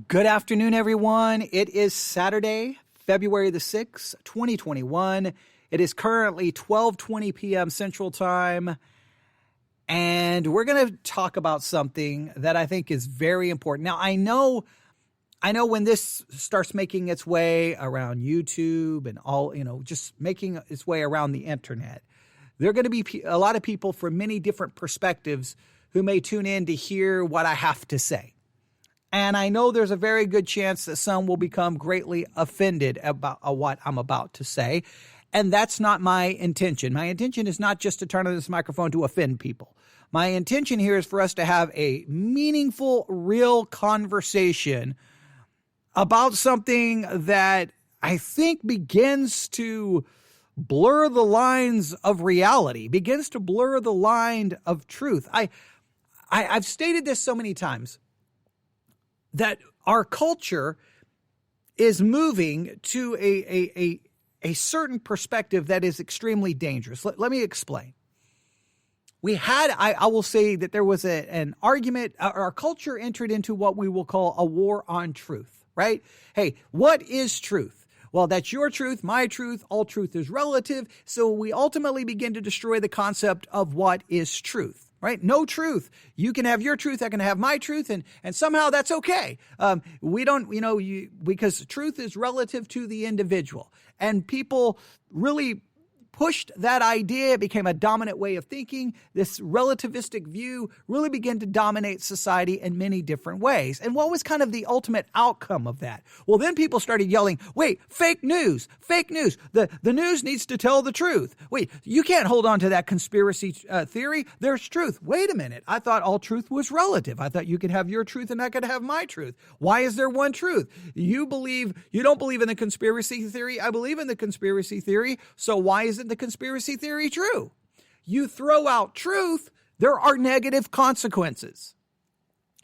Good afternoon, everyone. It is Saturday, February the 6th, 2021. It is currently 12:20 p.m. Central Time, and we're going to talk about something that I think is very important. Now, I know when this starts making its way around YouTube and all, just making its way around the internet, there are going to be a lot of people from many different perspectives who may tune in to hear what I have to say. And I know there's a very good chance that some will become greatly offended about what I'm about to say. And that's not my intention. My intention is not just to turn on this microphone to offend people. My intention here is for us to have a meaningful, real conversation about something that I think begins to blur the lines of reality, begins to blur the line of truth. I've stated this so many times, that our culture is moving to a certain perspective that is extremely dangerous. Let me explain. I will say that there was an argument. Our culture entered into what we will call a war on truth, right? Hey, what is truth? Well, that's your truth, my truth. All truth is relative. So we ultimately begin to destroy the concept of what is truth. Right? No truth. You can have your truth. I can have my truth. And somehow that's okay. We don't, because truth is relative to the individual. And people really pushed that idea. It became a dominant way of thinking. This relativistic view really began to dominate society in many different ways. And what was kind of the ultimate outcome of that? Well, then people started yelling, wait, fake news, fake news. The news needs to tell the truth. Wait, you can't hold on to that conspiracy theory. There's truth. Wait a minute. I thought all truth was relative. I thought you could have your truth and I could have my truth. Why is there one truth? You don't believe in the conspiracy theory. I believe in the conspiracy theory. So why isn't the conspiracy theory true? You throw out truth, there are negative consequences.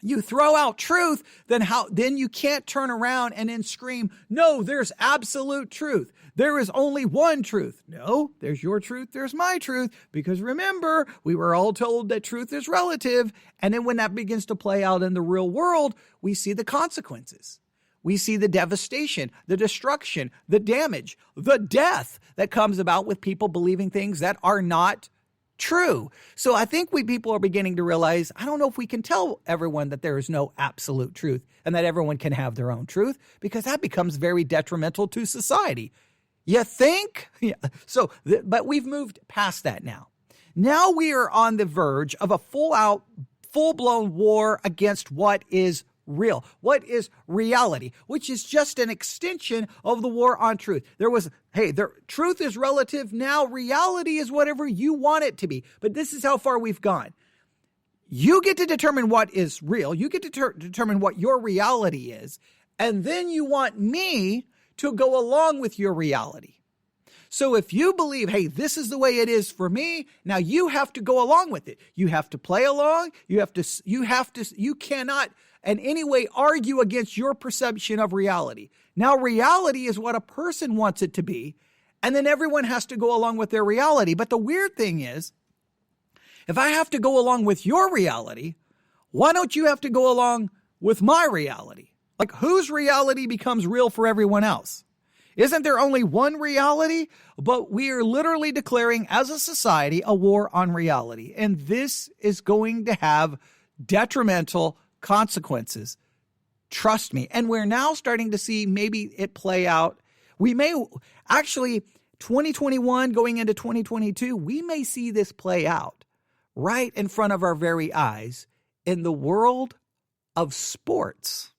You throw out truth, then you can't turn around and then scream, no, there's absolute truth. There is only one truth. No, there's your truth, there's my truth. Because remember, we were all told that truth is relative. And then when that begins to play out in the real world, we see the consequences. We see the devastation, the destruction, the damage, the death that comes about with people believing things that are not true. So I think people are beginning to realize, I don't know if we can tell everyone that there is no absolute truth and that everyone can have their own truth, because that becomes very detrimental to society. You think? Yeah. But we've moved past that now. Now we are on the verge of a full-blown war against what is real. What is reality? Which is just an extension of the war on truth. Truth is relative. Now reality is whatever you want it to be. But this is how far we've gone. You get to determine what is real. You get to determine what your reality is. And then you want me to go along with your reality. So if you believe, hey, this is the way it is for me, now you have to go along with it. You have to play along. You cannot in any way argue against your perception of reality. Now, reality is what a person wants it to be, and then everyone has to go along with their reality. But the weird thing is, if I have to go along with your reality, why don't you have to go along with my reality? Like, whose reality becomes real for everyone else? Isn't there only one reality? But we are literally declaring as a society a war on reality. And this is going to have detrimental consequences. Trust me. And we're now starting to see maybe it play out. We may actually 2021 going into 2022, we may see this play out right in front of our very eyes in the world of sports.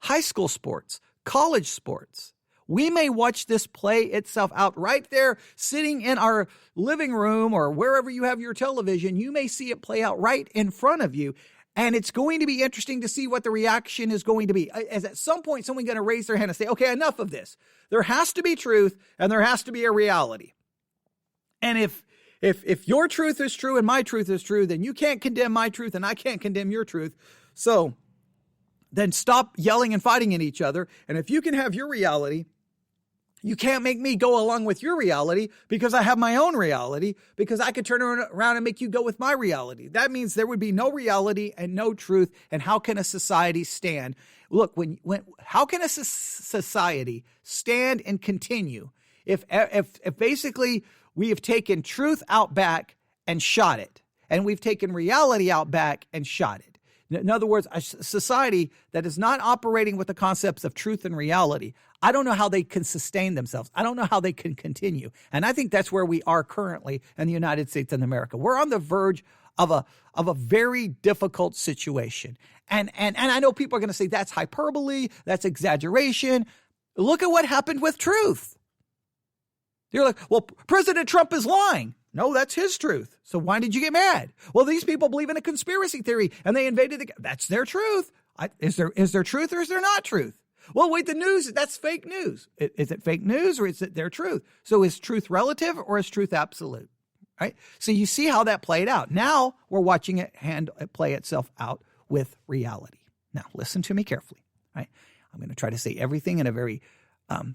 High school sports, college sports. We may watch this play itself out right there, sitting in our living room or wherever you have your television. You may see it play out right in front of you. And it's going to be interesting to see what the reaction is going to be. As at some point, someone's going to raise their hand and say, okay, enough of this. There has to be truth and there has to be a reality. And if your truth is true and my truth is true, then you can't condemn my truth and I can't condemn your truth. So then stop yelling and fighting at each other. And if you can have your reality, You can't make me go along with your reality because I have my own reality, because I could turn around and make you go with my reality. That means there would be no reality and no truth. And how can a society stand? Look, how can a society stand and continue if basically we have taken truth out back and shot it, and we've taken reality out back and shot it? In other words, a society that is not operating with the concepts of truth and reality, I don't know how they can sustain themselves. I don't know how they can continue. And I think that's where we are currently in the United States of America. We're on the verge of a very difficult situation. And I know people are going to say that's hyperbole, that's exaggeration. Look at what happened with truth. You're like, well, President Trump is lying. No, that's his truth. So why did you get mad? Well, these people believe in a conspiracy theory and they invaded that's their truth. Is there truth or is there not truth? Well, wait, the news, that's fake news. Is it fake news or is it their truth? So is truth relative or is truth absolute? Right? So you see how that played out. Now we're watching it play itself out with reality. Now, listen to me carefully. Right? I'm going to try to say everything in a very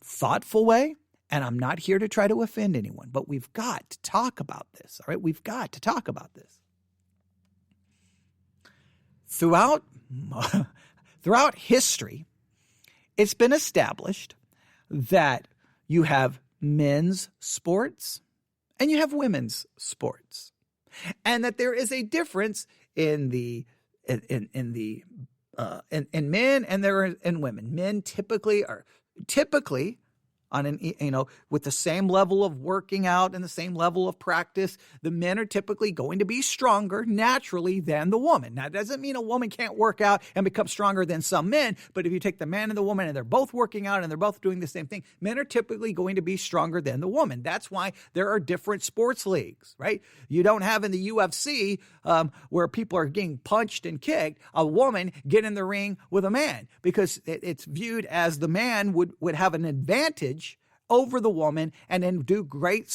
thoughtful way. And I'm not here to try to offend anyone, but we've got to talk about this, all right? We've got to talk about this. Throughout history, it's been established that you have men's sports and you have women's sports, and that there is a difference in men and there are in women. Men typically on with the same level of working out and the same level of practice, the men are typically going to be stronger naturally than the woman. Now, that doesn't mean a woman can't work out and become stronger than some men, but if you take the man and the woman and they're both working out and they're both doing the same thing, men are typically going to be stronger than the woman. That's why there are different sports leagues, right? You don't have in the UFC where people are getting punched and kicked, a woman get in the ring with a man, because it's viewed as the man would have an advantage over the woman and then do great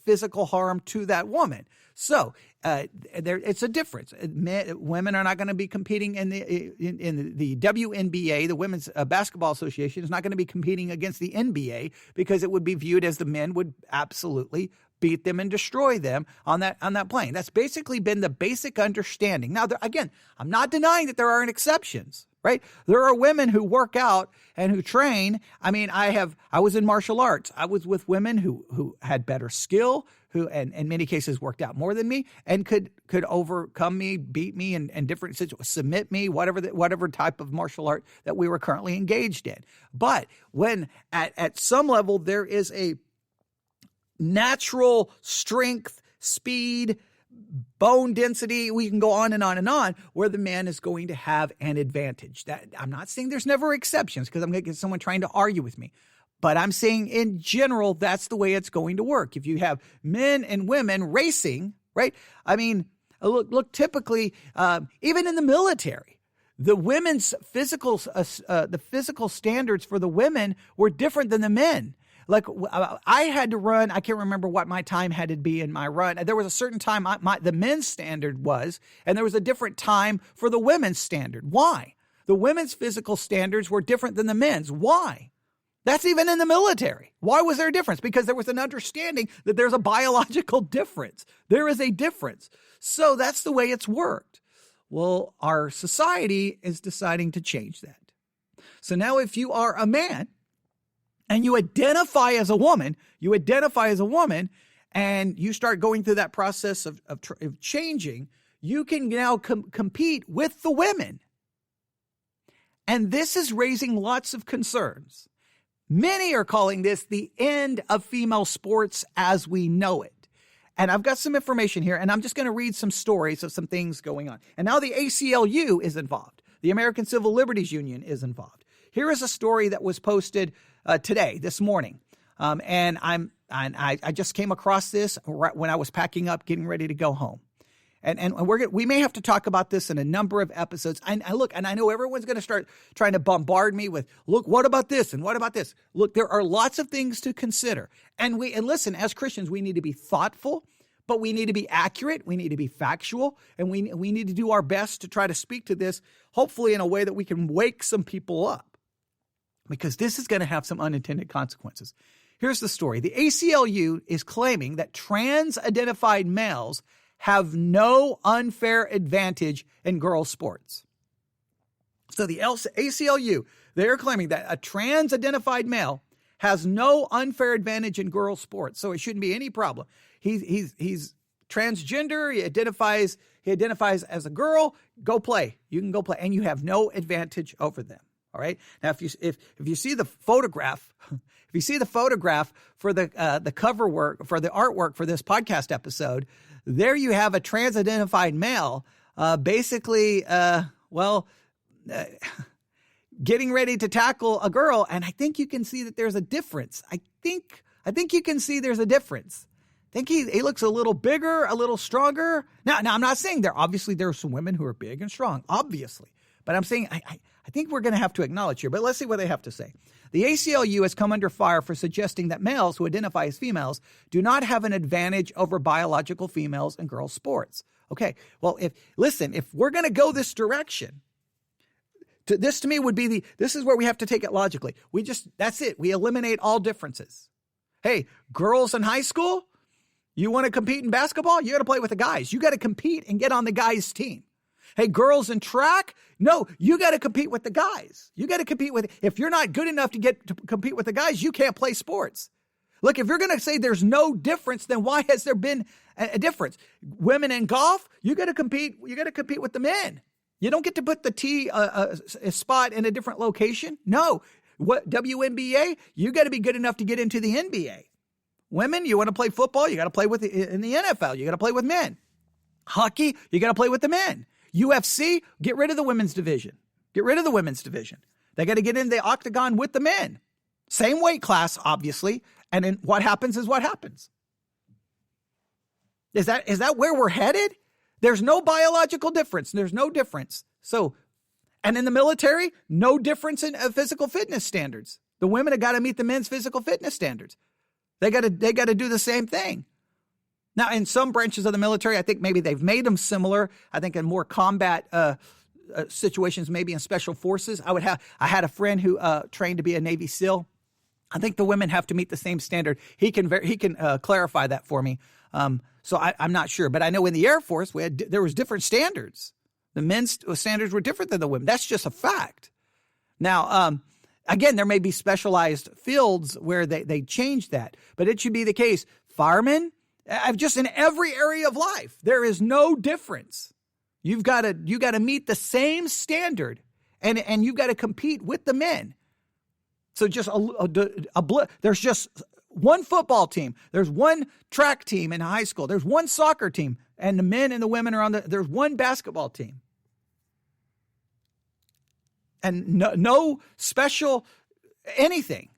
physical harm to that woman. So it's a difference. Women are not going to be competing in the WNBA, the Women's Basketball Association is not going to be competing against the NBA, because it would be viewed as the men would absolutely beat them and destroy them on that plane. That's basically been the basic understanding. Now, again, I'm not denying that there aren't exceptions. Right? There are women who work out and who train. I mean, I was in martial arts. I was with women who had better skill, who and in many cases worked out more than me and could overcome me, beat me in different situations, submit me, whatever type of martial art that we were currently engaged in. But when at some level there is a natural strength, speed, bone density, we can go on and on and on, where the man is going to have an advantage. That I'm not saying there's never exceptions, because I'm going to get someone trying to argue with me. But I'm saying in general, that's the way it's going to work. If you have men and women racing, right? I mean, look typically, even in the military, the women's physical standards for the women were different than the men. Like I had to run, I can't remember what my time had to be in my run. There was a certain time the men's standard was, and there was a different time for the women's standard. Why? The women's physical standards were different than the men's. Why? That's even in the military. Why was there a difference? Because there was an understanding that there's a biological difference. There is a difference. So that's the way it's worked. Well, our society is deciding to change that. So now if you are a man, and you identify as a woman, and you start going through that process of changing, you can now compete with the women. And this is raising lots of concerns. Many are calling this the end of female sports as we know it. And I've got some information here, and I'm just going to read some stories of some things going on. And now the ACLU is involved. The American Civil Liberties Union is involved. Here is a story that was posted this morning. And I just came across this right when I was packing up, getting ready to go home. And we may have to talk about this in a number of episodes. And I know everyone's going to start trying to bombard me with, look, what about this? And what about this? Look, there are lots of things to consider. And listen, as Christians, we need to be thoughtful, but we need to be accurate. We need to be factual, and we need to do our best to try to speak to this, hopefully in a way that we can wake some people up, because this is going to have some unintended consequences. Here's the story. The ACLU is claiming that trans-identified males have no unfair advantage in girls' sports. So the ACLU, they're claiming that a trans-identified male has no unfair advantage in girls' sports, so it shouldn't be any problem. He's transgender. He identifies as a girl. Go play. You can go play, and you have no advantage over them. All right. Now, if you see the photograph, if you see the photograph for the cover work for the artwork for this podcast episode, there you have a trans-identified male, getting ready to tackle a girl, and I think you can see that there's a difference. I think you can see there's a difference. I think he looks a little bigger, a little stronger. Now I'm not saying there are some women who are big and strong, obviously, but I'm saying I think we're going to have to acknowledge here. But let's see what they have to say. The ACLU has come under fire for suggesting that males who identify as females do not have an advantage over biological females in girls' sports. Okay, well, if we're going to go this direction, this to me would be this is where we have to take it logically. That's it. We eliminate all differences. Hey, girls in high school, you want to compete in basketball? You got to play with the guys. You got to compete and get on the guys' team. Hey, girls in track, no, you got to compete with the guys. You got to compete with, if you're not good enough to compete with the guys, you can't play sports. Look, if you're going to say there's no difference, then why has there been a difference? Women in golf, you got to compete with the men. You don't get to put the tee spot in a different location. No. What WNBA? You got to be good enough to get into the NBA. Women, you want to play football? You got to play in the NFL. You got to play with men. Hockey, you got to play with the men. UFC, get rid of the women's division. Get rid of the women's division. They got to get in the octagon with the men. Same weight class, obviously. And then what happens is what happens. Is that where we're headed? There's no biological difference. There's no difference. So, and in the military, no difference in physical fitness standards. The women have got to meet the men's physical fitness standards. They got to do the same thing. Now, in some branches of the military, I think maybe they've made them similar. I think in more combat situations, maybe in special forces. I had a friend who trained to be a Navy SEAL. I think the women have to meet the same standard. He can clarify that for me. So I'm not sure, but I know in the Air Force there was different standards. The men's standards were different than the women. That's just a fact. Now, again, there may be specialized fields where they change that, but it should be the case. Firemen, just in every area of life, there is no difference. You got to meet the same standard, and you've got to compete with the men. So just there's just one football team. There's one track team in high school. There's one soccer team, and the men and the women are there's one basketball team. And no special anything.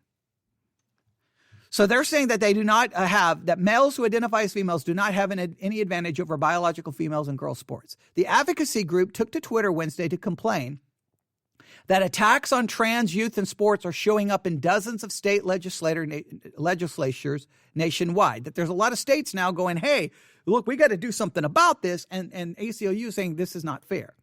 So they're saying that they do not that males who identify as females do not have any advantage over biological females in girls' sports. The advocacy group took to Twitter Wednesday to complain that attacks on trans youth in sports are showing up in dozens of state legislatures nationwide. That there's a lot of states now going, hey, look, we got to do something about this. And ACLU saying this is not fair.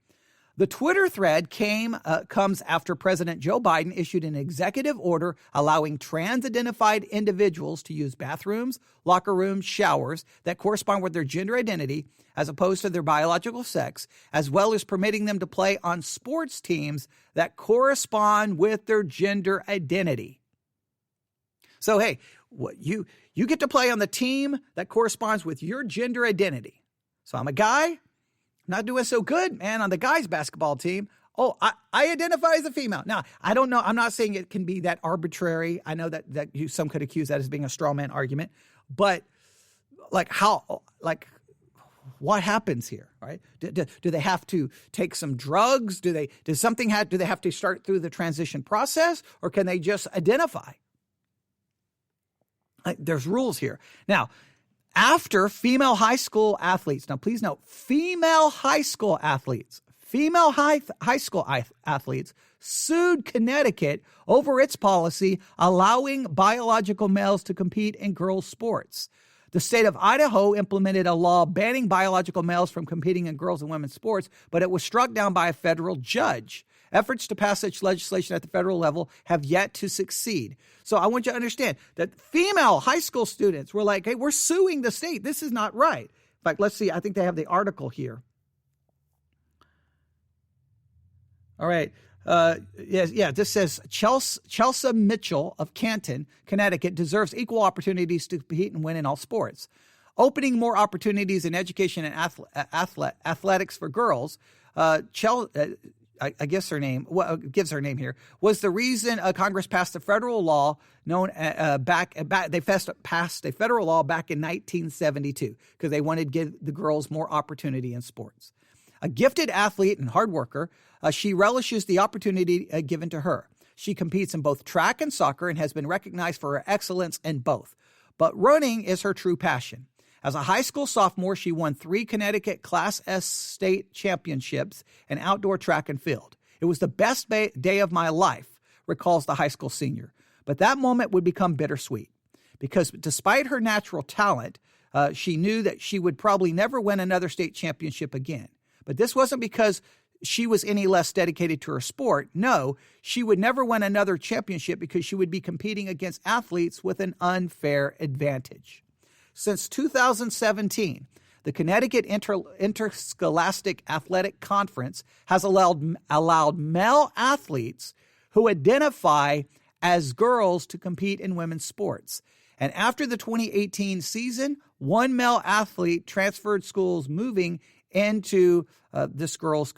The Twitter thread comes after President Joe Biden issued an executive order allowing trans-identified individuals to use bathrooms, locker rooms, showers that correspond with their gender identity as opposed to their biological sex, as well as permitting them to play on sports teams that correspond with their gender identity. So, hey, you get to play on the team that corresponds with your gender identity. So I'm a guy. Not doing so good, man, on the guys' basketball team. Oh, I identify as a female. Now, I don't know. I'm not saying it can be that arbitrary. I know that some could accuse that as being a straw man argument. But, what happens here, right? Do they have to take some drugs? Do they have to start through the transition process? Or can they just identify? There's rules here. Now, after female high school athletes, now please note, female high school athletes sued Connecticut over its policy allowing biological males to compete in girls' sports. The state of Idaho implemented a law banning biological males from competing in girls' and women's sports, but it was struck down by a federal judge. Efforts to pass such legislation at the federal level have yet to succeed. So I want you to understand that female high school students were like, hey, we're suing the state. This is not right. In fact, let's see. I think they have the article here. All right. This says Chelsea Mitchell of Canton, Connecticut, deserves equal opportunities to compete and win in all sports. Opening more opportunities in education and athletics for girls, I guess her name gives her name here, was the reason Congress passed a federal law known they passed a federal law back in 1972 because they wanted to give the girls more opportunity in sports. A gifted athlete and hard worker, she relishes the opportunity given to her. She competes in both track and soccer and has been recognized for her excellence in both. But running is her true passion. As a high school sophomore, she won 3 Connecticut Class S state championships in outdoor track and field. It was the best day of my life, recalls the high school senior. But that moment would become bittersweet because despite her natural talent, she knew that she would probably never win another state championship again. But this wasn't because she was any less dedicated to her sport. No, she would never win another championship because she would be competing against athletes with an unfair advantage. Since 2017, the Connecticut Interscholastic Athletic Conference has allowed male athletes who identify as girls to compete in women's sports. And after the 2018 season, one male athlete transferred schools, moving into this girl's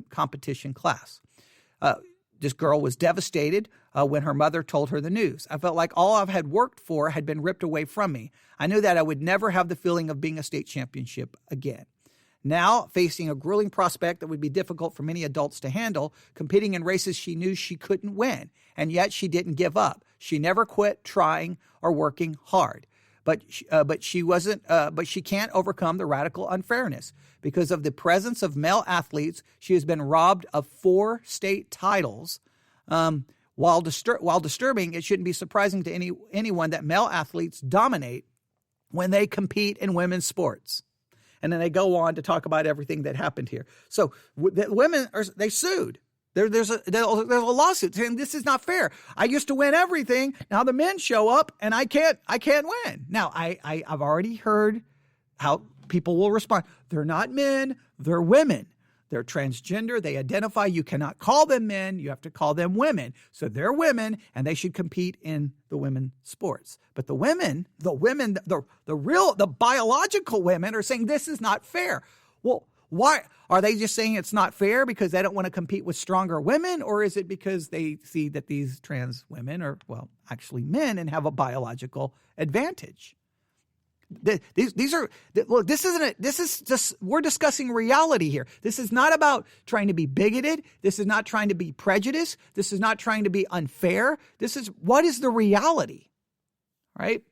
competition class. This girl was devastated when her mother told her the news. I felt like all I had worked for had been ripped away from me. I knew that I would never have the feeling of being a state championship again. Now, facing a grueling prospect that would be difficult for many adults to handle, competing in races she knew she couldn't win, and yet she didn't give up. She never quit trying or working hard. But she can't overcome the radical unfairness. Because of the presence of male athletes, she has been robbed of 4 state titles. While disturbing, it shouldn't be surprising to anyone that male athletes dominate when they compete in women's sports. And then they go on to talk about everything that happened here. So the women they sued. There's a lawsuit saying this is not fair. I used to win everything. Now the men show up and I can't win. Now I've already heard how people will respond. They're not men. They're women. They're transgender. They identify. You cannot call them men. You have to call them women. So they're women and they should compete in the women's sports. But the biological women are saying this is not fair. Well, why are they just saying it's not fair because they don't want to compete with stronger women, or is it because they see that these trans women are, well, actually men and have a biological advantage? We're discussing reality here. This is not about trying to be bigoted. This is not trying to be prejudiced. This is not trying to be unfair. This is what is the reality, right?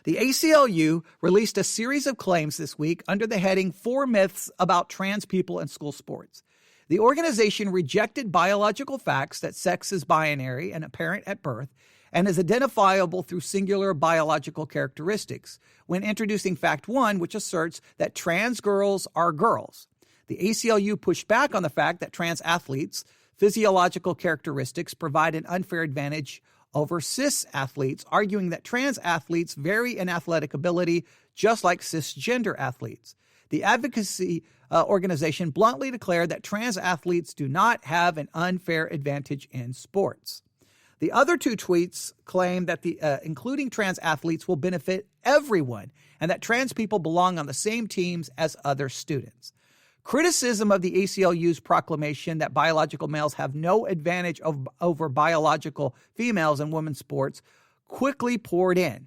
The ACLU released a series of claims this week under the heading 4 Myths About Trans People in School Sports. The organization rejected biological facts that sex is binary and apparent at birth and is identifiable through singular biological characteristics when introducing Fact 1, which asserts that trans girls are girls. The ACLU pushed back on the fact that trans athletes' physiological characteristics provide an unfair advantage over cis athletes, arguing that trans athletes vary in athletic ability just like cisgender athletes. The advocacy organization bluntly declared that trans athletes do not have an unfair advantage in sports. The other 2 tweets claim that including trans athletes will benefit everyone and that trans people belong on the same teams as other students. Criticism of the ACLU's proclamation that biological males have no advantage over biological females in women's sports quickly poured in.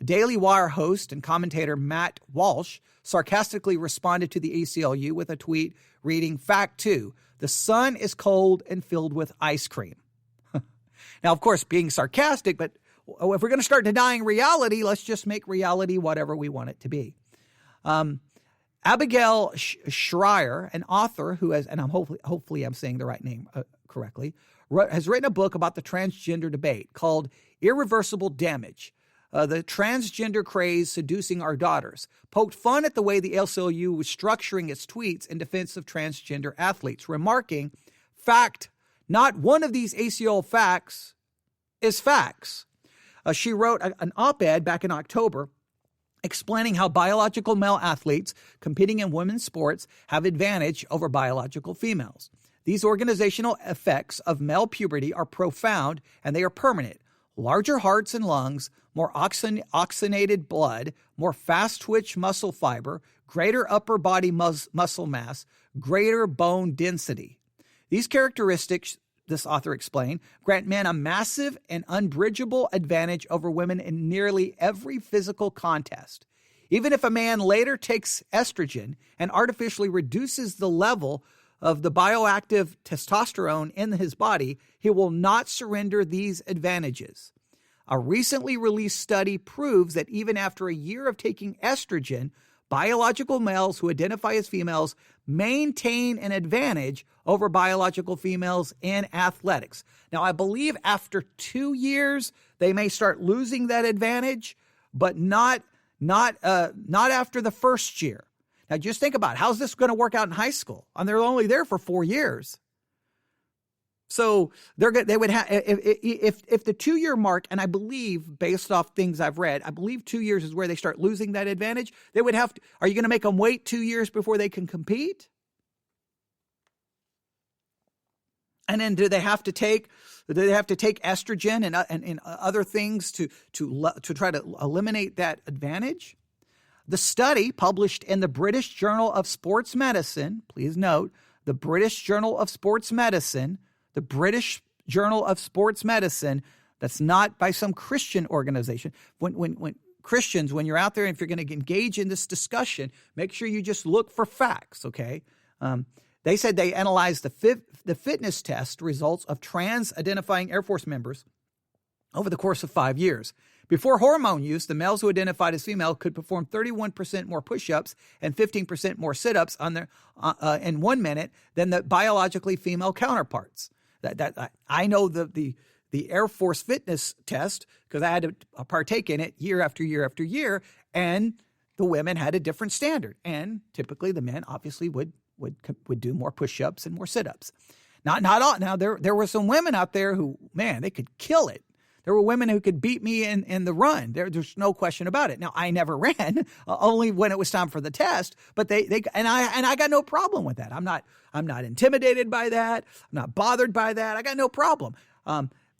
Daily Wire host and commentator Matt Walsh sarcastically responded to the ACLU with a tweet reading, Fact 2, the sun is cold and filled with ice cream. Now, of course, being sarcastic, but if we're going to start denying reality, let's just make reality whatever we want it to be. Abigail Schreier, an author who has, and hopefully I'm saying the right name correctly, has written a book about the transgender debate called Irreversible Damage, the transgender craze seducing our daughters, poked fun at the way the ACLU was structuring its tweets in defense of transgender athletes, remarking, fact, not one of these ACL facts is facts. She wrote an op-ed back in October explaining how biological male athletes competing in women's sports have advantage over biological females. These organizational effects of male puberty are profound and they are permanent. Larger hearts and lungs, more oxygenated blood, more fast-twitch muscle fiber, greater upper body muscle mass, greater bone density. These characteristics, this author explained, grant men a massive and unbridgeable advantage over women in nearly every physical contest. Even if a man later takes estrogen and artificially reduces the level of the bioactive testosterone in his body, he will not surrender these advantages. A recently released study proves that even after a year of taking estrogen, biological males who identify as females maintain an advantage over biological females in athletics. Now, I believe after 2 years, they may start losing that advantage, but not after the first year. Now, just think about it. How's this going to work out in high school? And they're only there for 4 years. So they would have, if the 2 year mark, and I believe based off things I've read, I believe 2 years is where they start losing that advantage. They would have to, are you going to make them wait 2 years before they can compete? And then do they have to take estrogen and other things to try to eliminate that advantage? The study published in the British Journal of Sports Medicine, please note, the British Journal of Sports Medicine, the British Journal of Sports Medicine, that's not by some Christian organization. When Christians, when you're out there, and if you're going to engage in this discussion, make sure you just look for facts, okay? They said they analyzed the fitness test results of trans-identifying Air Force members over the course of 5 years. Before hormone use, the males who identified as female could perform 31% more push-ups and 15% more sit-ups in 1 minute than the biologically female counterparts. I know the Air Force fitness test because I had to partake in it year after year after year, and the women had a different standard, and typically the men obviously would do more push-ups and more sit-ups. Not all. Now there were some women out there who, man, they could kill it. There were women who could beat me in the run. There's no question about it. Now, I never ran, only when it was time for the test. But I got no problem with that. I'm not intimidated by that. I'm not bothered by that. I got no problem.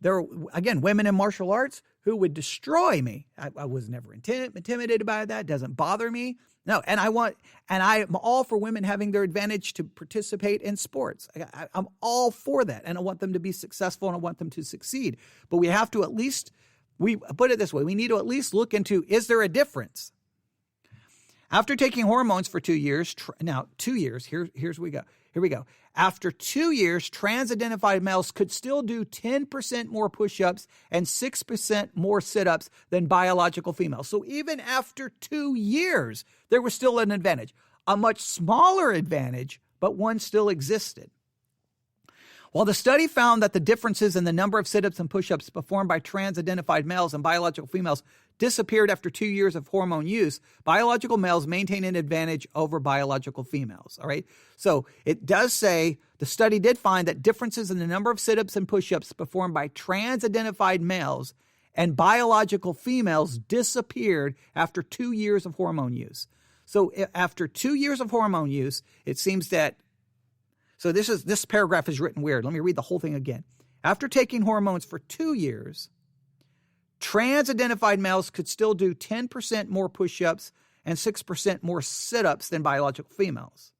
There were, again, women in martial arts who would destroy me. I was never intimidated by that. It doesn't bother me. No, and I'm all for women having their advantage to participate in sports. I'm all for that, and I want them to be successful, and I want them to succeed. But we have to at least, we put it this way, we need to at least look into, is there a difference? After taking hormones for 2 years, now 2 years, here we go. After 2 years, trans-identified males could still do 10% more push-ups and 6% more sit-ups than biological females. So even after 2 years, there was still an advantage. A much smaller advantage, but one still existed. While the study found that the differences in the number of sit-ups and push-ups performed by trans-identified males and biological females disappeared after 2 years of hormone use, biological males maintain an advantage over biological females, all right? So it does say, the study did find that differences in the number of sit-ups and push-ups performed by trans-identified males and biological females disappeared after 2 years of hormone use. So after 2 years of hormone use, it seems that, so this paragraph is written weird. Let me read the whole thing again. After taking hormones for 2 years, trans-identified males could still do 10% more push-ups and 6% more sit-ups than biological females.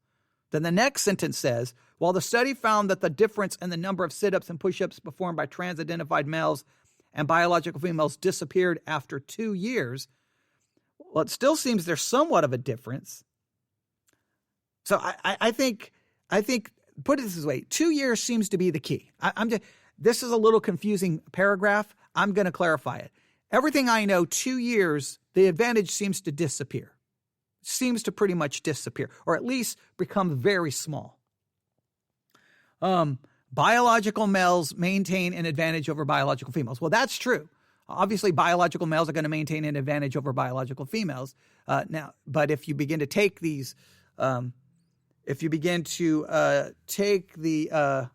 Then the next sentence says, while the study found that the difference in the number of sit-ups and push-ups performed by trans-identified males and biological females disappeared after 2 years, well, it still seems there's somewhat of a difference. So I think, put it this way, 2 years seems to be the key. This is a little confusing paragraph. I'm going to clarify it. Everything I know, 2 years, the advantage seems to disappear. Seems to pretty much disappear, or at least become very small. Biological males maintain an advantage over biological females. Well, that's true. Obviously, biological males are going to maintain an advantage over biological females. But if you begin to take these, take the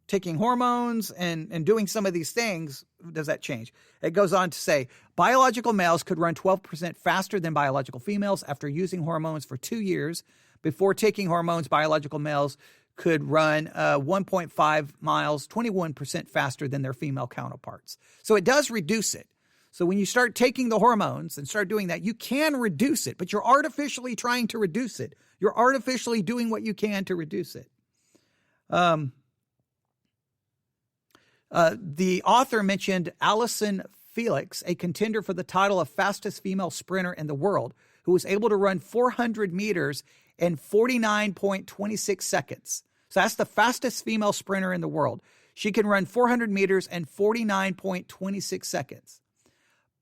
taking hormones and doing some of these things, does that change? It goes on to say, biological males could run 12% faster than biological females after using hormones for 2 years. Before taking hormones, biological males could run 1.5 miles, 21% faster than their female counterparts. So it does reduce it. So when you start taking the hormones and start doing that, you can reduce it, but you're artificially trying to reduce it. You're artificially doing what you can to reduce it. The author mentioned Allison Felix, a contender for the title of fastest female sprinter in the world, who was able to run 400 meters in 49.26 seconds. So that's the fastest female sprinter in the world. She can run 400 meters in 49.26 seconds.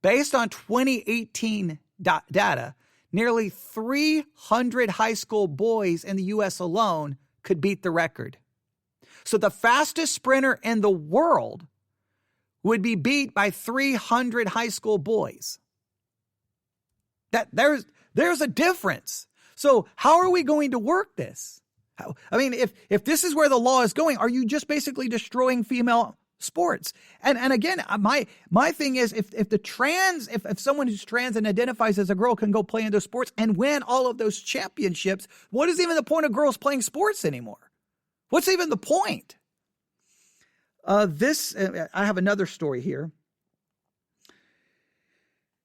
Based on 2018 data, nearly 300 high school boys in the U.S. alone could beat the record. So the fastest sprinter in the world would be beat by 300 high school boys. There's a difference. So how are we going to work this? I mean, if this is where the law is going, are you just basically destroying female sports? And again, my thing is, if someone who's trans and identifies as a girl can go play in those sports and win all of those championships, what is even the point of girls playing sports anymore? What's even the point? I have another story here.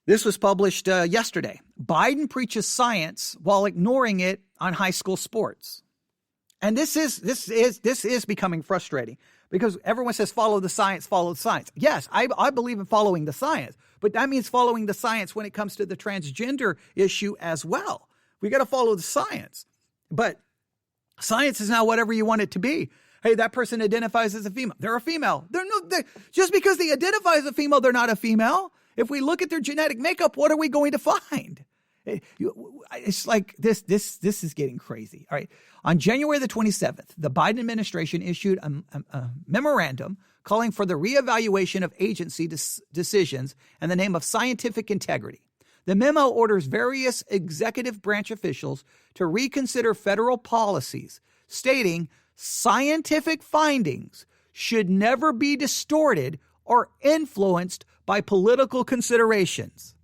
This was published yesterday. Biden preaches science while ignoring it on high school sports. And this is becoming frustrating because everyone says, follow the science, follow the science. Yes, I believe in following the science, but that means following the science when it comes to the transgender issue as well. We got to follow the science, but science is now whatever you want it to be. Hey, that person identifies as a female. They're a female. Just because they identify as a female, they're not a female. If we look at their genetic makeup, what are we going to find? It's like this is getting crazy. All right. On January the 27th, the Biden administration issued a memorandum calling for the reevaluation of agency decisions in the name of scientific integrity. The memo orders various executive branch officials to reconsider federal policies, stating scientific findings should never be distorted or influenced by political considerations.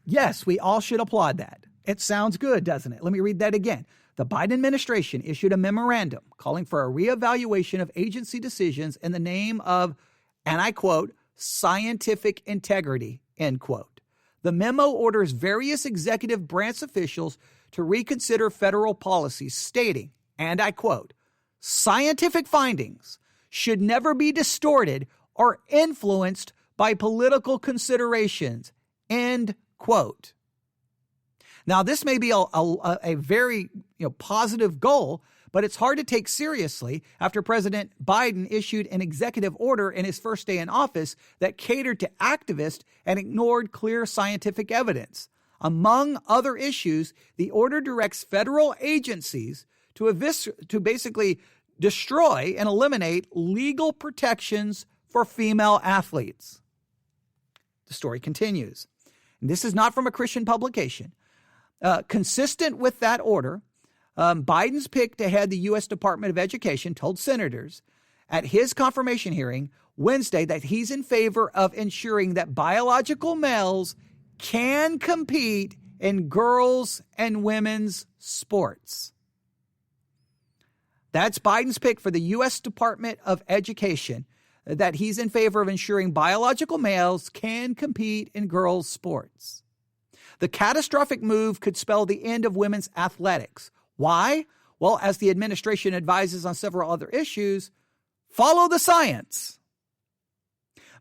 Yes, we all should applaud that. It sounds good, doesn't it? Let me read that again. The Biden administration issued a memorandum calling for a reevaluation of agency decisions in the name of, and I quote, scientific integrity, end quote. The memo orders various executive branch officials to reconsider federal policies, stating, and I quote, scientific findings should never be distorted or influenced by political considerations, end quote. Now, this may be a very positive goal, but it's hard to take seriously after President Biden issued an executive order in his first day in office that catered to activists and ignored clear scientific evidence. Among other issues, the order directs federal agencies to basically destroy and eliminate legal protections for female athletes. The story continues. And this is not from a Christian publication. Consistent with that order, Biden's pick to head the U.S. Department of Education told senators at his confirmation hearing Wednesday that he's in favor of ensuring that biological males can compete in girls' and women's sports. That's Biden's pick for the U.S. Department of Education, that he's in favor of ensuring biological males can compete in girls' sports. The catastrophic move could spell the end of women's athletics. Why? Well, as the administration advises on several other issues, follow the science.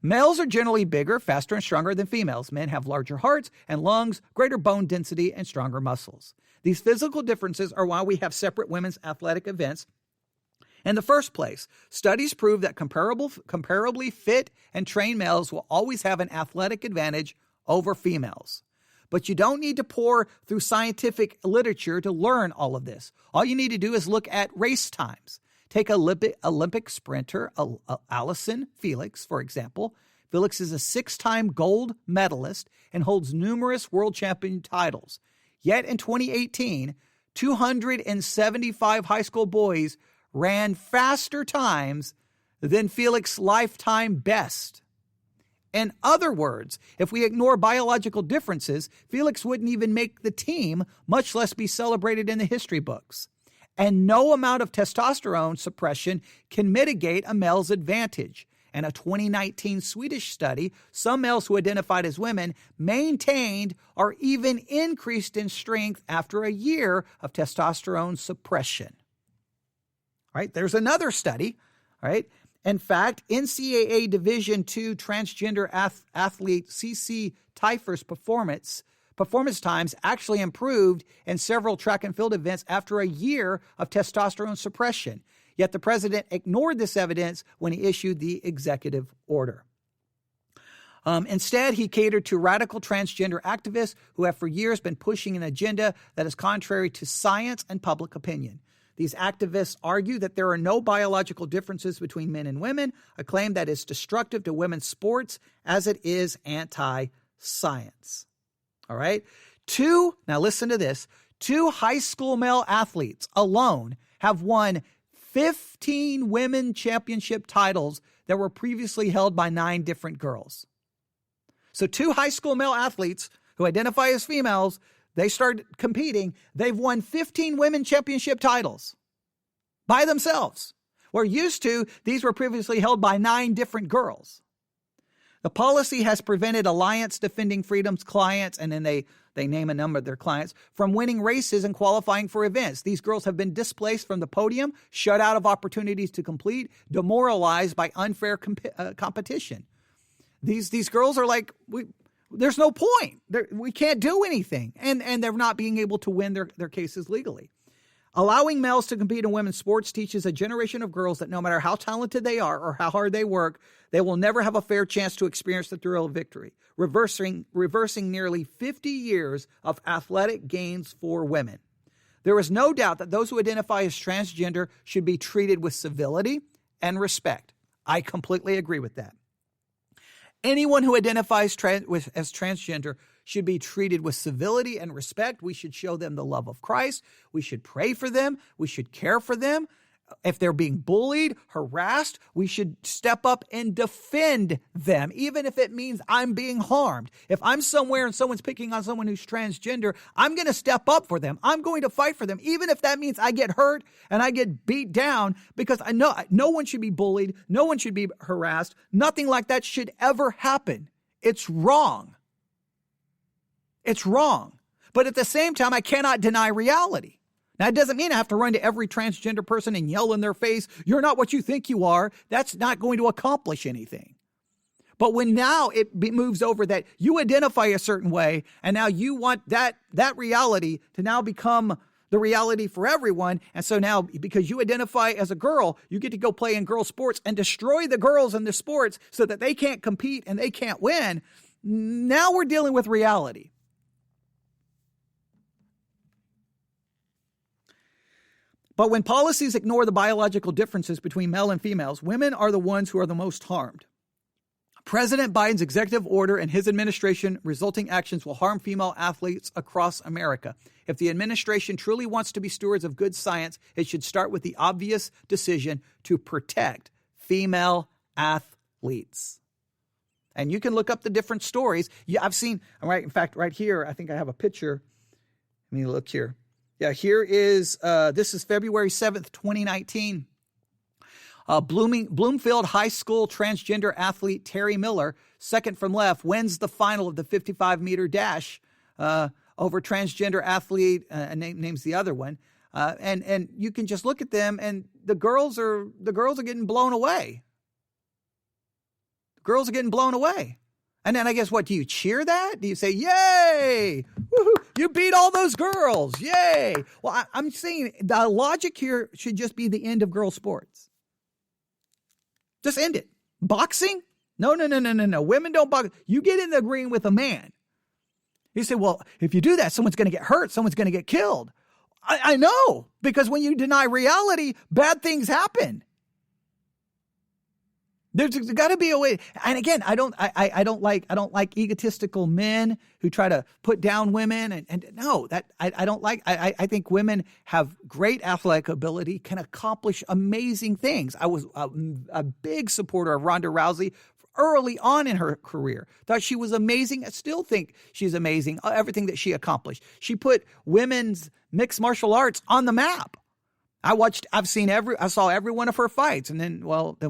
Males are generally bigger, faster, and stronger than females. Men have larger hearts and lungs, greater bone density, and stronger muscles. These physical differences are why we have separate women's athletic events. In the first place, studies prove that comparably fit and trained males will always have an athletic advantage over females. But you don't need to pore through scientific literature to learn all of this. All you need to do is look at race times. Take Olympic sprinter Allison Felix, for example. Felix is a 6-time gold medalist and holds numerous world champion titles. Yet in 2018, 275 high school boys ran faster times than Felix's lifetime best. In other words, if we ignore biological differences, Felix wouldn't even make the team, much less be celebrated in the history books. And no amount of testosterone suppression can mitigate a male's advantage. In a 2019 Swedish study, some males who identified as women maintained or even increased in strength after a year of testosterone suppression. All right, there's another study, all right? In fact, NCAA Division II transgender athlete CC Teifer's performance times actually improved in several track and field events after a year of testosterone suppression. Yet the president ignored this evidence when he issued the executive order. Instead, he catered to radical transgender activists who have for years been pushing an agenda that is contrary to science and public opinion. These activists argue that there are no biological differences between men and women, a claim that is destructive to women's sports as it is anti-science. All right? Now listen to this. 2 high school male athletes alone have won 15 women championship titles that were previously held by 9 different girls. So 2 high school male athletes who identify as females, they started competing. They've won 15 women championship titles by themselves. Where used to, these were previously held by 9 different girls. The policy has prevented Alliance Defending Freedom's clients, and then they name a number of their clients, from winning races and qualifying for events. These girls have been displaced from the podium, shut out of opportunities to compete, demoralized by unfair competition. These girls are like, there's no point. We can't do anything. And they're not being able to win their cases legally. Allowing males to compete in women's sports teaches a generation of girls that no matter how talented they are or how hard they work, they will never have a fair chance to experience the thrill of victory, reversing nearly 50 years of athletic gains for women. There is no doubt that those who identify as transgender should be treated with civility and respect. I completely agree with that. Anyone who identifies as transgender should be treated with civility and respect. We should show them the love of Christ. We should pray for them. We should care for them. If they're being bullied, harassed, we should step up and defend them, even if it means I'm being harmed. If I'm somewhere and someone's picking on someone who's transgender, I'm going to step up for them. I'm going to fight for them, even if that means I get hurt and I get beat down, because I know no one should be bullied. No one should be harassed. Nothing like that should ever happen. It's wrong. It's wrong. But at the same time, I cannot deny reality. Now, it doesn't mean I have to run to every transgender person and yell in their face, "You're not what you think you are." That's not going to accomplish anything. But when now it moves over that you identify a certain way, and now you want that reality to now become the reality for everyone. And so now, because you identify as a girl, you get to go play in girl sports and destroy the girls in the sports so that they can't compete and they can't win. Now we're dealing with reality. But when policies ignore the biological differences between male and females, women are the ones who are the most harmed. President Biden's executive order and his administration resulting actions will harm female athletes across America. If the administration truly wants to be stewards of good science, it should start with the obvious decision to protect female athletes. And you can look up the different stories. Yeah, I've seen, right, in fact, right here, I think I have a picture. Let me look here. Yeah, here is, this is February 7th, 2019. Bloomfield High School transgender athlete Terry Miller, second from left, wins the final of the 55-meter dash over transgender athlete, names the other one. And you can just look at them, and the girls are getting blown away. The girls are getting blown away. And then I guess, what, do you cheer that? Do you say, yay, woohoo, you beat all those girls, yay? Well, I'm saying the logic here should just be the end of girl sports. Just end it. Boxing? No. Women don't box. You get in the ring with a man. You say, well, if you do that, someone's going to get hurt. Someone's going to get killed. I know, because when you deny reality, bad things happen. There's got to be a way. And again, I don't like egotistical men who try to put down women. And no, that I don't like. I think women have great athletic ability, can accomplish amazing things. I was a big supporter of Ronda Rousey early on in her career. Thought she was amazing. I still think she's amazing. Everything that she accomplished. She put women's mixed martial arts on the map. I saw every one of her fights. And then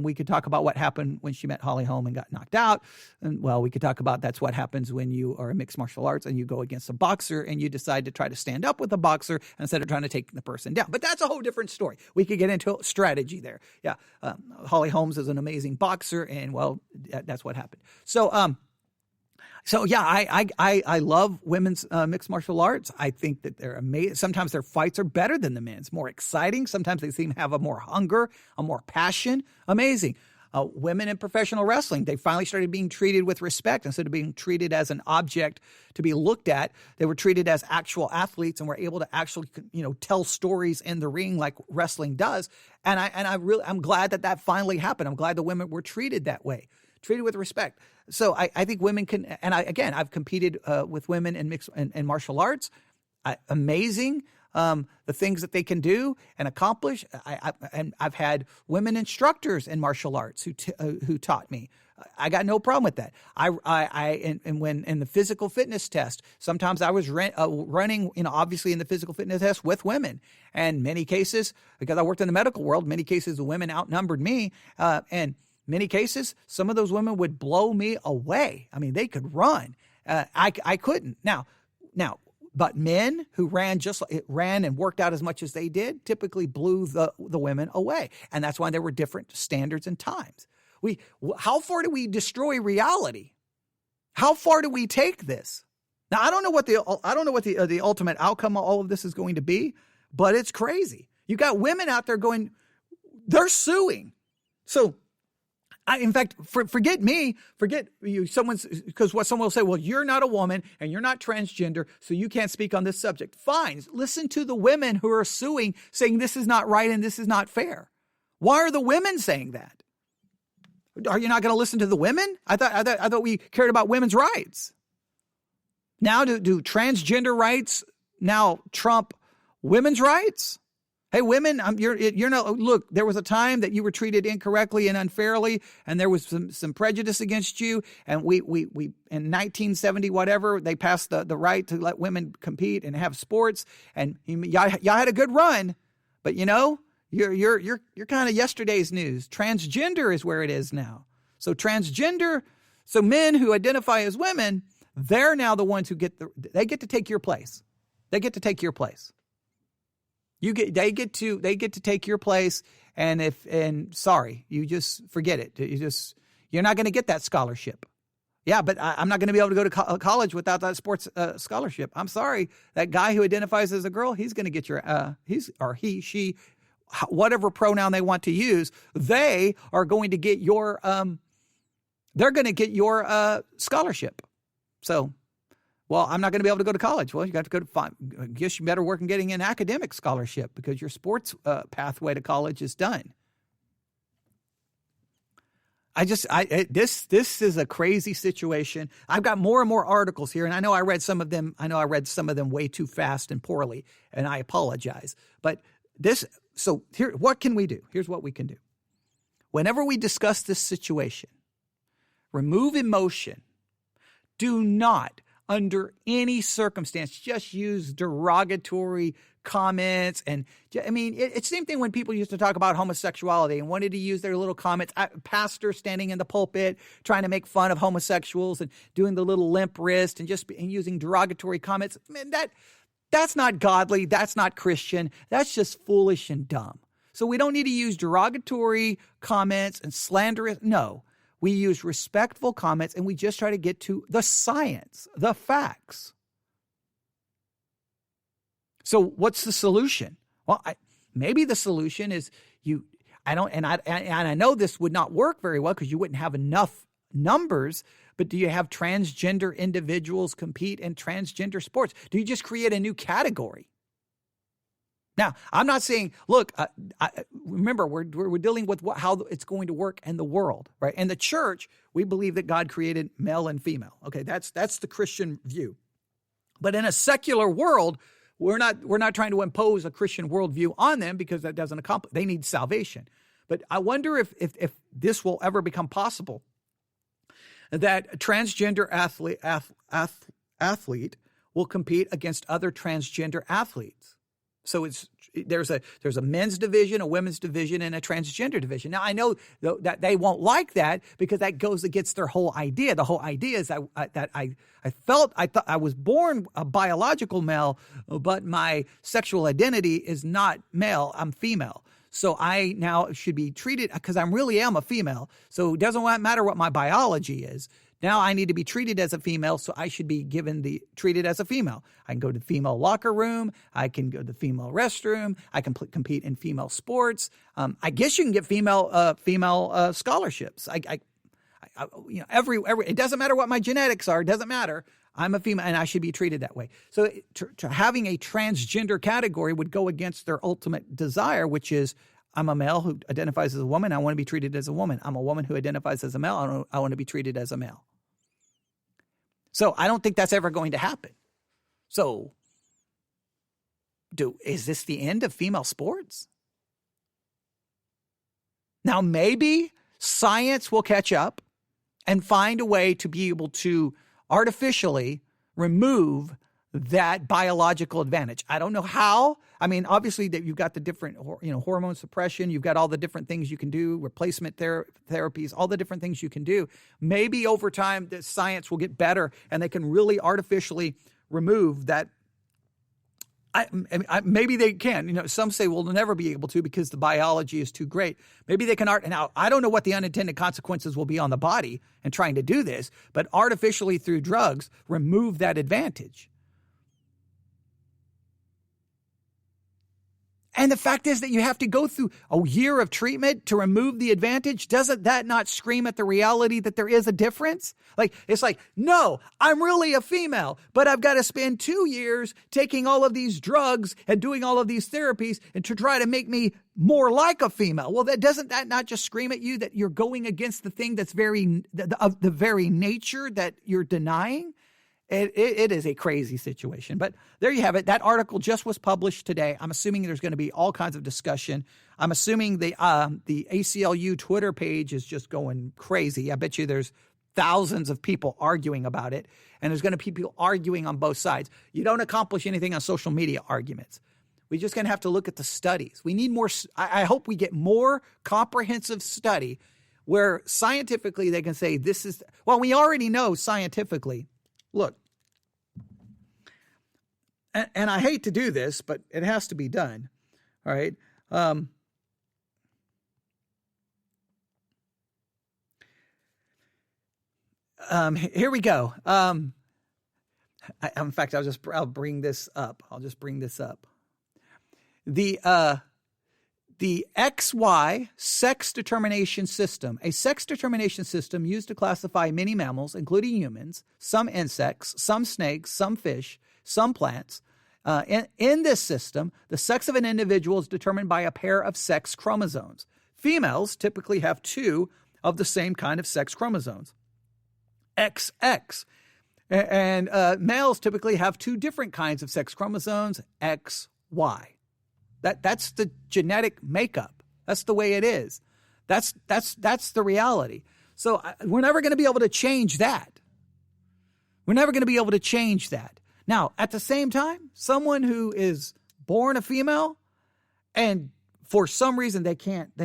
we could talk about what happened when she met Holly Holm and got knocked out. And we could talk about that's what happens when you are in mixed martial arts and you go against a boxer and you decide to try to stand up with a boxer instead of trying to take the person down. But that's a whole different story. We could get into strategy there. Yeah. Holly Holmes is an amazing boxer and that's what happened. So yeah, I love women's mixed martial arts. I think that they're amazing. Sometimes their fights are better than the men's, more exciting. Sometimes they seem to have a more hunger, a more passion. Amazing. Women in professional wrestling, they finally started being treated with respect instead of being treated as an object to be looked at. They were treated as actual athletes and were able to actually, tell stories in the ring like wrestling does. And I'm glad that finally happened. I'm glad the women were treated that way. Treated with respect. So I think women can, and I've competed with women in mixed and martial arts. Amazing the things that they can do and accomplish. And I've had women instructors in martial arts who taught me. I got no problem with that. And when in the physical fitness test, sometimes I was running, obviously in the physical fitness test with women. And many cases, because I worked in the medical world, many cases the women outnumbered me, and many cases, some of those women would blow me away. I mean, they could run. I couldn't. Now, but men who ran and worked out as much as they did typically blew the women away. And that's why there were different standards and times. How far do we destroy reality? How far do we take this? Now, I don't know what the ultimate outcome of all of this is going to be, but it's crazy. You got women out there they're suing. So, in fact, forget me, forget you. Because what someone will say, well, you're not a woman and you're not transgender, so you can't speak on this subject. Fine. Listen to the women who are suing, saying this is not right and this is not fair. Why are the women saying that? Are you not going to listen to the women? I thought we cared about women's rights. Now, do transgender rights now trump women's rights? Hey, women, you're not. Look, there was a time that you were treated incorrectly and unfairly, and there was some prejudice against you. And we in 1970 whatever, they passed the right to let women compete and have sports. And y'all had a good run, but you're kind of yesterday's news. Transgender is where it is now. So men who identify as women, they're now the ones who get to take your place. They get to take your place. They get to take your place, and sorry, you just forget it. You're not going to get that scholarship. Yeah, but I'm not going to be able to go to college without that sports scholarship. I'm sorry, that guy who identifies as a girl, he's going to get your she, whatever pronoun they want to use. They are going to get your scholarship. So. Well, I'm not going to be able to go to college. Well, you got to go to I guess you better work on getting an academic scholarship because your sports pathway to college is done. This is a crazy situation. I've got more and more articles here, and I know I read some of them. Way too fast and poorly, and I apologize. But here, what can we do? Here's what we can do. Whenever we discuss this situation, remove emotion. Do not, under any circumstance, just use derogatory comments. And it's the same thing when people used to talk about homosexuality and wanted to use their little comments. Pastor standing in the pulpit trying to make fun of homosexuals and doing the little limp wrist and using derogatory comments. Man, that's not godly. That's not Christian. That's just foolish and dumb. So we don't need to use derogatory comments and slanderous. No. We use respectful comments, and we just try to get to the science, the facts. So what's the solution? Well, maybe the solution is I know this would not work very well because you wouldn't have enough numbers, but do you have transgender individuals compete in transgender sports? Do you just create a new category? Now, I'm not saying, look, remember, we're dealing with how it's going to work in the world, right? In the church, we believe that God created male and female. Okay, that's the Christian view. But in a secular world, we're not trying to impose a Christian worldview on them, because that doesn't accomplish. They need salvation. But I wonder if this will ever become possible, that a transgender athlete will compete against other transgender athletes. So there's a men's division, a women's division, and a transgender division. Now, I know that they won't like that, because that goes against their whole idea. The whole idea is that I thought I was born a biological male, but my sexual identity is not male. I'm female. So I now should be treated, because I really am a female. So it doesn't matter what my biology is. Now I need to be treated as a female, so I should be treated as a female. I can go to the female locker room. I can go to the female restroom. I can compete in female sports. I guess you can get female scholarships. It doesn't matter what my genetics are. It doesn't matter. I'm a female, and I should be treated that way. So to having a transgender category would go against their ultimate desire, which is, I'm a male who identifies as a woman. I want to be treated as a woman. I'm a woman who identifies as a male. I want to be treated as a male. So I don't think that's ever going to happen. So is this the end of female sports? Now, maybe science will catch up and find a way to be able to artificially remove that biological advantage. I don't know how. I mean, obviously that you've got the different, hormone suppression. You've got all the different things you can do, replacement therapies, all the different things you can do. Maybe over time, the science will get better and they can really artificially remove that. Maybe they can. Some say we'll never be able to, because the biology is too great. Maybe they can now, I don't know what the unintended consequences will be on the body in trying to do this, but artificially through drugs, remove that advantage. And the fact is that you have to go through a year of treatment to remove the advantage. Doesn't that not scream at the reality that there is a difference? It's like, no, I'm really a female, but I've got to spend 2 years taking all of these drugs and doing all of these therapies and to try to make me more like a female. Well, doesn't that not just scream at you that you're going against the thing that's of the very nature that you're denying? It is a crazy situation. But there you have it. That article just was published today. I'm assuming there's going to be all kinds of discussion. I'm assuming the ACLU Twitter page is just going crazy. I bet you there's thousands of people arguing about it, and there's going to be people arguing on both sides. You don't accomplish anything on social media arguments. We're just going to have to look at the studies. We need more. I hope we get more comprehensive study where scientifically they can say this is, well, we already know scientifically. Look, and I hate to do this, but it has to be done. All right. Here we go. In fact, I'll bring this up. I'll just bring this up. The XY sex determination system, a sex determination system used to classify many mammals, including humans, some insects, some snakes, some fish, some plants. In this system, the sex of an individual is determined by a pair of sex chromosomes. Females typically have 2 of the same kind of sex chromosomes, XX. And males typically have 2 different kinds of sex chromosomes, XY. That's the genetic makeup. That's the way it is. That's the reality. So we're never going to be able to change that. We're never going to be able to change that. Now, at the same time, someone who is born a female and for some reason they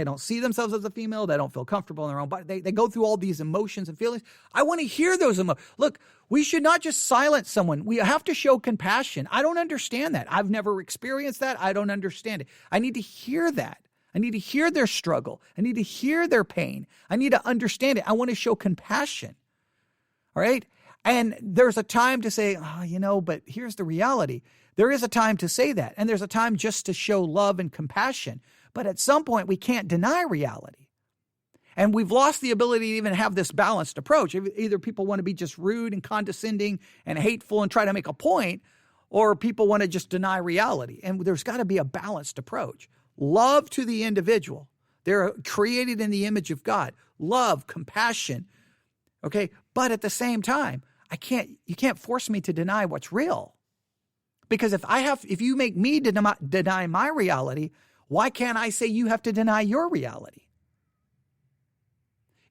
don't see themselves as a female, they don't feel comfortable in their own body, they go through all these emotions and feelings. I want to hear those emotions. Look, we should not just silence someone. We have to show compassion. I don't understand that. I've never experienced that. I don't understand it. I need to hear that. I need to hear their struggle. I need to hear their pain. I need to understand it. I want to show compassion. All right? And there's a time to say, but here's the reality. There is a time to say that. And there's a time just to show love and compassion. But at some point, we can't deny reality. And we've lost the ability to even have this balanced approach. Either people want to be just rude and condescending and hateful and try to make a point, or people want to just deny reality. And there's got to be a balanced approach. Love to the individual. They're created in the image of God. Love, compassion. Okay. But at the same time, you can't force me to deny what's real. Because if you make me deny my reality, why can't I say you have to deny your reality?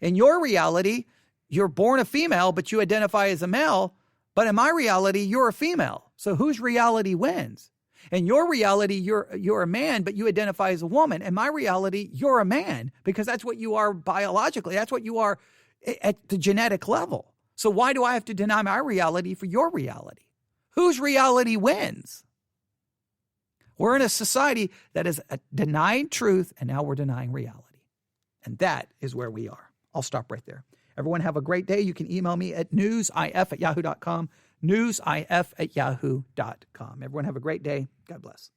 In your reality, you're born a female, but you identify as a male. But in my reality, you're a female. So whose reality wins? In your reality, you're a man, but you identify as a woman. In my reality, you're a man because that's what you are biologically. That's what you are at the genetic level. So why do I have to deny my reality for your reality? Whose reality wins? We're in a society that is denying truth, and now we're denying reality. And that is where we are. I'll stop right there. Everyone have a great day. You can email me at newsif@yahoo.com, newsif@yahoo.com. Everyone have a great day. God bless.